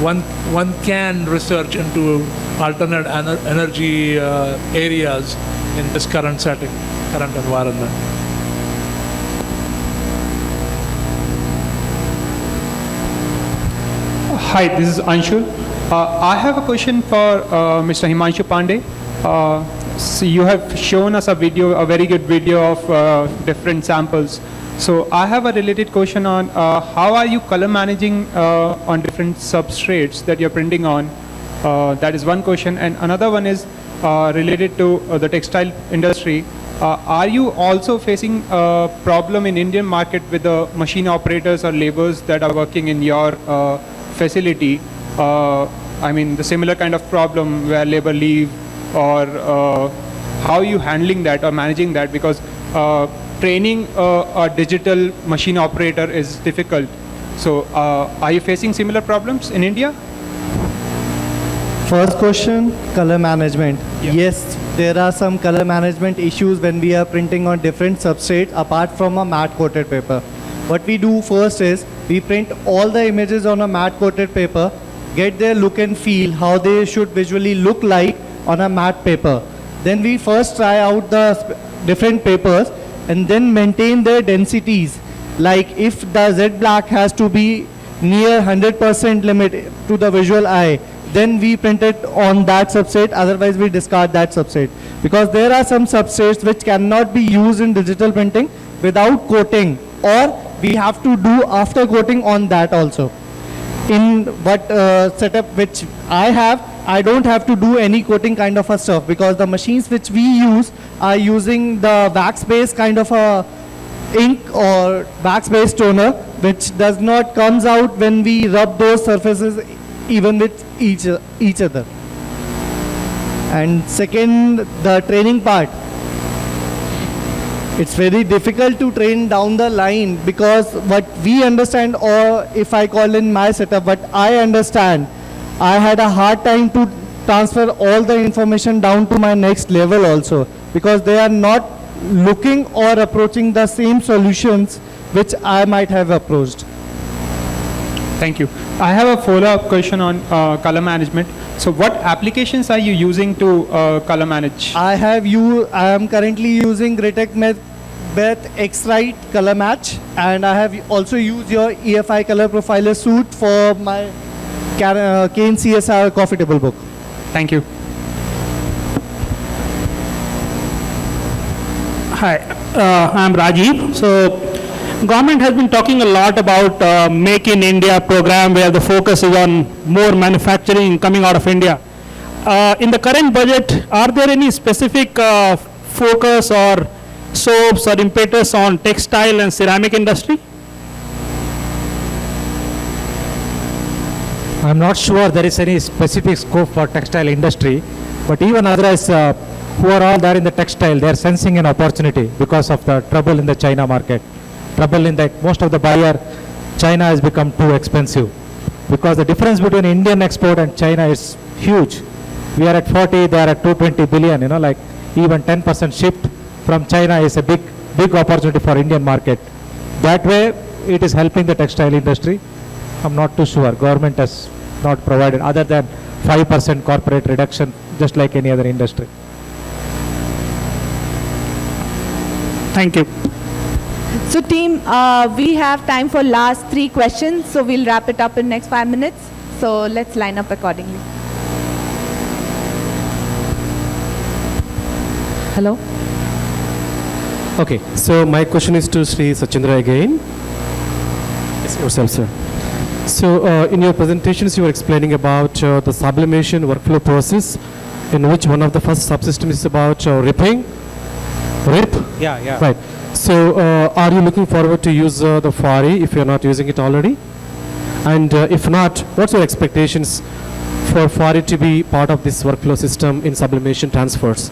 one can research into alternate energy areas in this current setting, current environment. Hi, this is Anshul. I have a question for Mr. Himanshu Pandey. So you have shown us a very good video of different samples. So I have a related question on how are you color managing on different substrates that you're printing on? That is one question. And another one is related to the textile industry. Are you also facing a problem in Indian market with the machine operators or laborers that are working in your facility? I mean, the similar kind of problem where labor leave, or how are you handling that or managing that? Because training a digital machine operator is difficult. So are you facing similar problems in India? First question, color management. Yes, there are some color management issues when we are printing on different substrates apart from a matte coated paper. What we do first is we print all the images on a matte coated paper, get their look and feel, how they should visually look like on a matte paper. Then we first try out the different papers and then maintain their densities. Like if the Z black has to be near 100% limit to the visual eye, then we print it on that substrate, otherwise we discard that substrate. Because there are some substrates which cannot be used in digital printing without coating, or we have to do after coating on that also. In what setup which I have, I don't have to do any coating kind of a stuff, because the machines which we use are using the wax-based kind of a ink or wax-based toner, which does not comes out when we rub those surfaces even with each other. And second, the training part. It's very difficult to train down the line, because what we understand, or if I call in my setup, what I understand, I had a hard time to transfer all the information down to my next level also, because they are not looking or approaching the same solutions which I might have approached. Thank you. I have a follow-up question on color management. So what applications are you using to color manage? I am currently using Gritec Beth X-Rite Color Match, and I have also used your EFI Color Profiler suite for my Kane CSR coffee table book. Thank you. Hi, I'm Rajiv. So, government has been talking a lot about Make in India program, where the focus is on more manufacturing coming out of India. In the current budget, are there any specific focus or soaps or impetus on textile and ceramic industry? I'm not sure there is any specific scope for textile industry, but even others who are all there in the textile, they are sensing an opportunity because of the trouble in the China market. Trouble in that most of the buyer, China has become too expensive, because the difference between Indian export and China is huge. We are at 40, they are at 220 billion, you know, like even 10% shift from China is a big opportunity for Indian market. That way, it is helping the textile industry. I'm not too sure. Government has not provided other than 5% corporate reduction, just like any other industry. Thank you. So team, we have time for last 3 questions, so we'll wrap it up in next 5 minutes. So let's line up accordingly. Hello? Okay, so my question is to Sri Sachindra again. Yes, yourself, sir. So in your presentations, you were explaining about the sublimation workflow process, in which one of the first subsystems is about ripping. RIP? Yeah. Right. So are you looking forward to use the FARI if you're not using it already? And if not, what's your expectations for FARI to be part of this workflow system in sublimation transfers?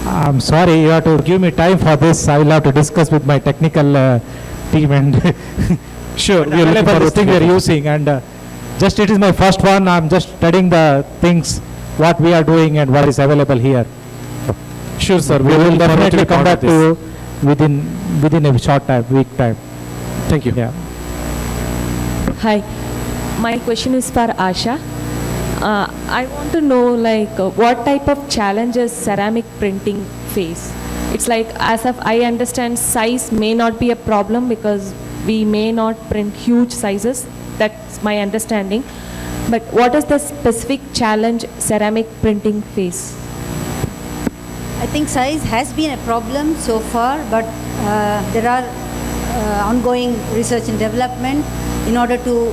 I'm sorry, you have to give me time for this. I will have to discuss with my technical team and sure, we are this thing we are using, and just it is my first one. I'm just studying the things, what we are doing and what is available here. Sure, sir. We will definitely come back to you within a short time, week time. Thank you. Yeah. Hi, my question is for Asha. I want to know what type of challenges ceramic printing face. It's like, as of I understand, size may not be a problem because we may not print huge sizes. That's my understanding. But what is the specific challenge ceramic printing face? I think size has been a problem so far, but there are ongoing research and development in order to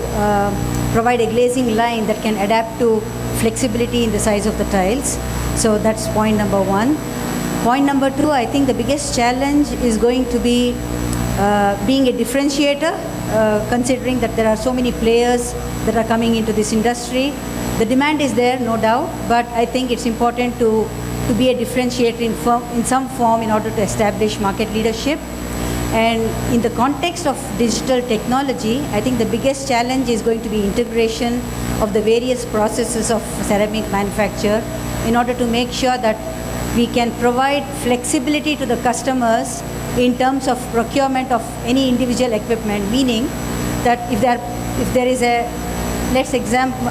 provide a glazing line that can adapt to flexibility in the size of the tiles. So that's point number 1. Point number 2, I think the biggest challenge is going to be being a differentiator, considering that there are so many players that are coming into this industry. The demand is there, no doubt, but I think it's important to be a differentiator in some form in order to establish market leadership. And in the context of digital technology, I think the biggest challenge is going to be integration of the various processes of ceramic manufacture in order to make sure that we can provide flexibility to the customers in terms of procurement of any individual equipment, meaning that if there is a,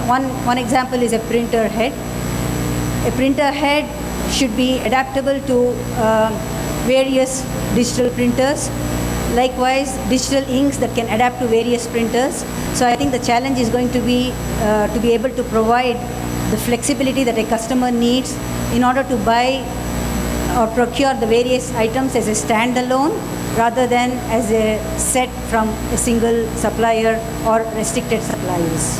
one example is a printer head. A printer head should be adaptable to various digital printers. Likewise, digital inks that can adapt to various printers. So I think the challenge is going to be able to provide the flexibility that a customer needs in order to buy or procure the various items as a standalone rather than as a set from a single supplier or restricted suppliers.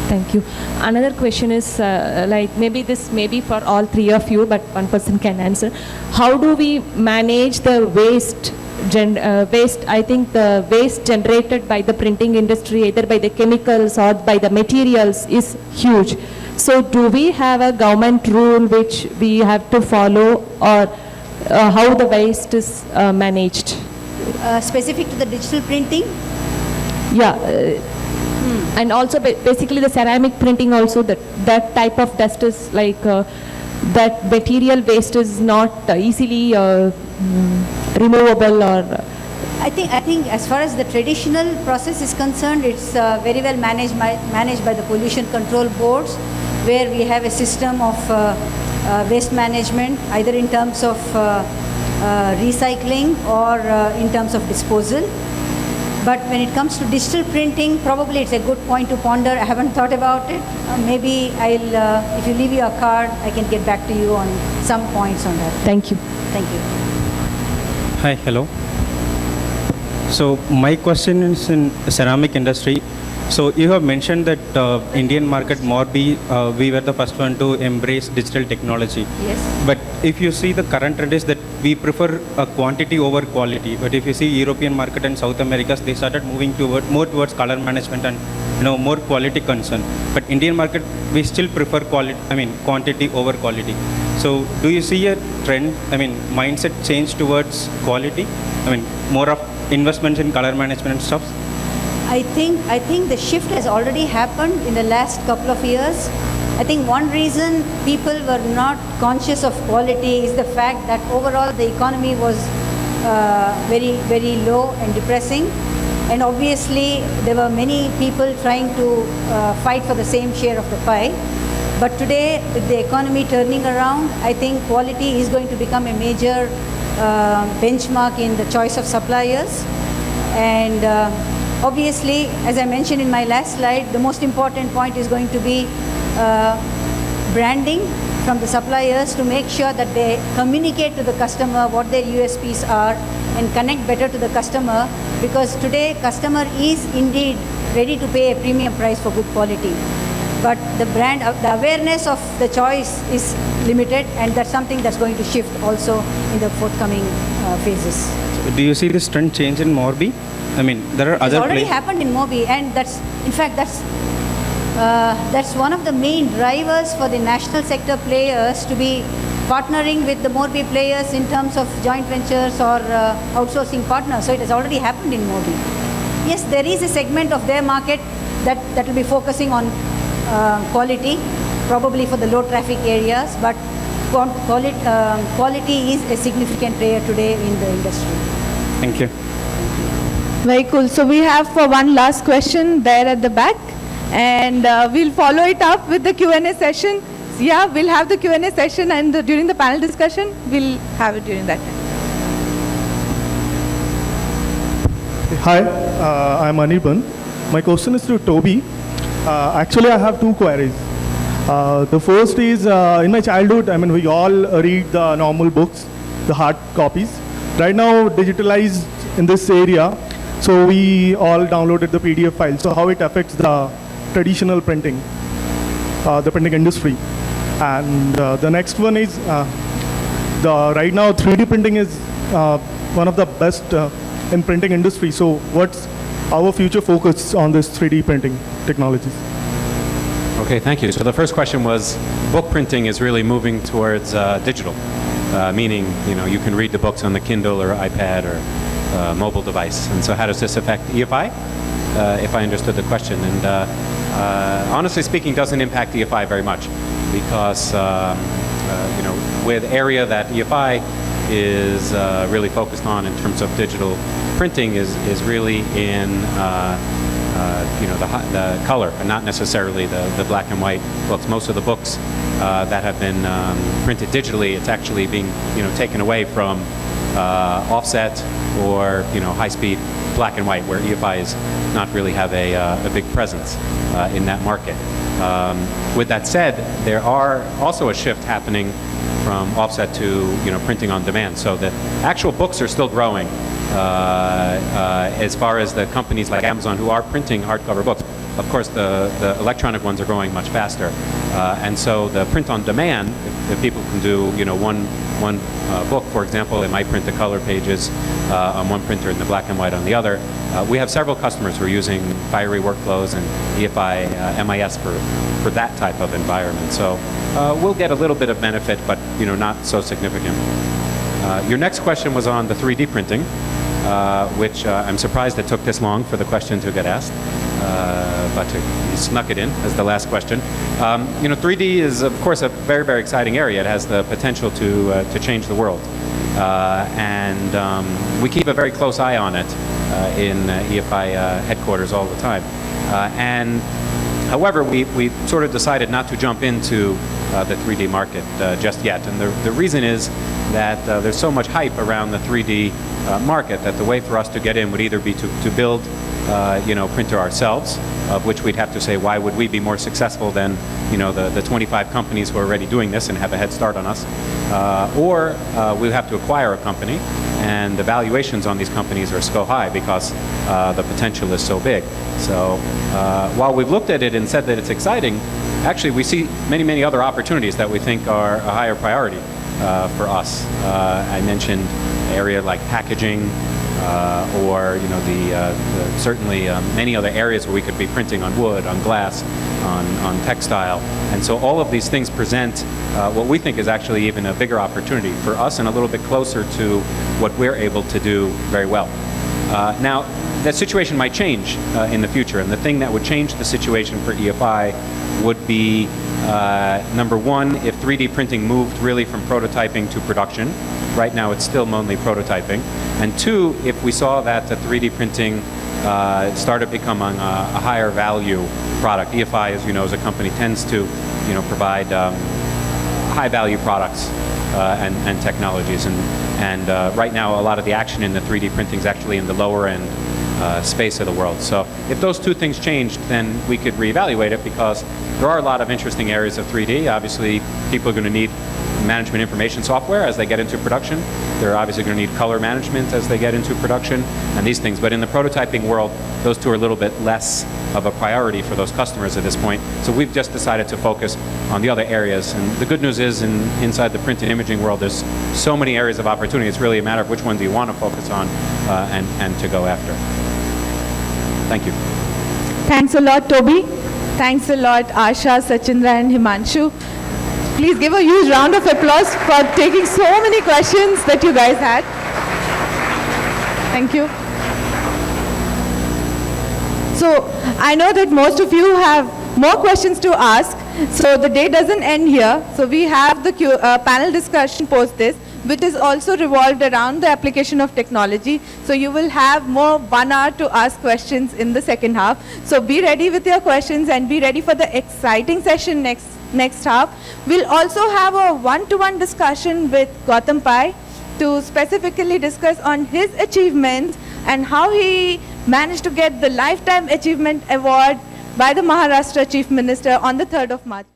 Thank you. Another question is like maybe this may be for all three of you, but one person can answer. How do we manage the waste? I think the waste generated by the printing industry, either by the chemicals or by the materials, is huge. So do we have a government rule which we have to follow, or how the waste is managed? Specific to the digital printing? Yeah. And also basically the ceramic printing also, that type of dust is like, that material waste is not easily removable, or I think as far as the traditional process is concerned, it's very well managed by the pollution control boards, where we have a system of waste management, either in terms of recycling or in terms of disposal. But when it comes to digital printing, probably it's a good point to ponder. I haven't thought about it. Maybe if you leave your card, I can get back to you on some points on that. Thank you. Thank you. Hi, hello. So my question is in ceramic industry. So you have mentioned that Indian market, Morbi, we were the first one to embrace digital technology. Yes. But if you see the current trend is that we prefer quantity over quality. But if you see European market and South America, they started moving more towards color management and more quality concern. But Indian market, we still prefer quantity over quality. So do you see a trend, mindset change towards quality? More of investments in color management and stuff? I think the shift has already happened in the last couple of years. I think one reason people were not conscious of quality is the fact that overall the economy was very, very low and depressing. And obviously there were many people trying to fight for the same share of the pie. But today, with the economy turning around, I think quality is going to become a major benchmark in the choice of suppliers. And obviously, as I mentioned in my last slide, the most important point is going to be branding from the suppliers to make sure that they communicate to the customer what their USPs are and connect better to the customer, because today customer is indeed ready to pay a premium price for good quality. But the awareness of the choice is limited, and that's something that's going to shift also in the forthcoming phases. Do you see this trend change in Morbi? There are other. It's already happened in Morbi, and that's one of the main drivers for the national sector players to be partnering with the Morbi players in terms of joint ventures or outsourcing partners. So it has already happened in Morbi. Yes, there is a segment of their market that will be focusing on quality, probably for the low traffic areas, but quality is a significant player today in the industry. Thank you. Very cool. So we have one last question there at the back, and we'll follow it up with the Q&A session. Yeah, we'll have the Q&A session, and during the panel discussion, we'll have it during that time. Hi, I'm Anirban. My question is to Toby. Actually, I have two queries. The first is, in my childhood, we all read the normal books, the hard copies. Right now, digitalized in this area, so we all downloaded the PDF file. So how it affects the traditional printing, the printing industry. And the next one is, right now 3D printing is one of the best in printing industry. So what's our future focus on this 3D printing technologies? Okay, thank you. So the first question was, book printing is really moving towards digital, meaning you can read the books on the Kindle or iPad or mobile device. And so how does this affect EFI? If I understood the question. And honestly speaking, doesn't impact EFI very much because with area that EFI is really focused on in terms of digital printing is really in the color and not necessarily the black and white books. Most of the books that have been printed digitally, it's actually being taken away from offset or high-speed black and white, where EFI is not really have a big presence in that market. With that said, there are also a shift happening from offset to printing on demand. So the actual books are still growing as far as the companies like Amazon who are printing hardcover books. Of course, the electronic ones are growing much faster. And so the print on demand, if people can do one book, for example, they might print the color pages on one printer and the black and white on the other. We have several customers who are using Fiery Workflows and EFI MIS for that type of environment. So we'll get a little bit of benefit, but not so significant. Your next question was on the 3D printing, which I'm surprised it took this long for the question to get asked. But you snuck it in as the last question. 3D is, of course, a very, very exciting area. It has the potential to change the world. And we keep a very close eye on it in EFI headquarters all the time. However, we sort of decided not to jump into the 3D market just yet. And the reason is that there's so much hype around the 3D market that the way for us to get in would either be to build printer ourselves, of which we'd have to say, why would we be more successful than the 25 companies who are already doing this and have a head start on us, or we'd have to acquire a company, and the valuations on these companies are so high because the potential is so big. So while we've looked at it and said that it's exciting, actually we see many, many other opportunities that we think are a higher priority for us. I mentioned an area like packaging, or certainly many other areas where we could be printing on wood, on glass, on textile. And so all of these things present what we think is actually even a bigger opportunity for us and a little bit closer to what we're able to do very well. Now, that situation might change in the future, and the thing that would change the situation for EFI would be, number one, if 3D printing moved really from prototyping to production. Right now it's still mainly prototyping. And two, if we saw that the 3D printing started becoming a higher value product. EFI, as you know, as a company, tends to provide high value products and technologies. And right now a lot of the action in the 3D printing is actually in the lower end space of the world. So if those two things changed, then we could reevaluate it, because there are a lot of interesting areas of 3D. Obviously, people are going to need management information software as they get into production. They're obviously going to need color management as they get into production and these things. But in the prototyping world, those two are a little bit less of a priority for those customers at this point. So we've just decided to focus on the other areas. And the good news is, inside the print and imaging world, there's so many areas of opportunity. It's really a matter of which one do you want to focus on and to go after. Thank you. Thanks a lot, Toby. Thanks a lot, Asha, Sachindra, and Himanshu. Please give a huge round of applause for taking so many questions that you guys had. Thank you. So I know that most of you have more questions to ask, so the day doesn't end here. So we have the panel discussion post this, which is also revolved around the application of technology. So you will have more 1 hour to ask questions in the second half. So be ready with your questions and be ready for the exciting session next half. We'll also have a one-to-one discussion with Gautam Pai to specifically discuss on his achievements and how he managed to get the Lifetime Achievement Award by the Maharashtra Chief Minister on the 3rd of March.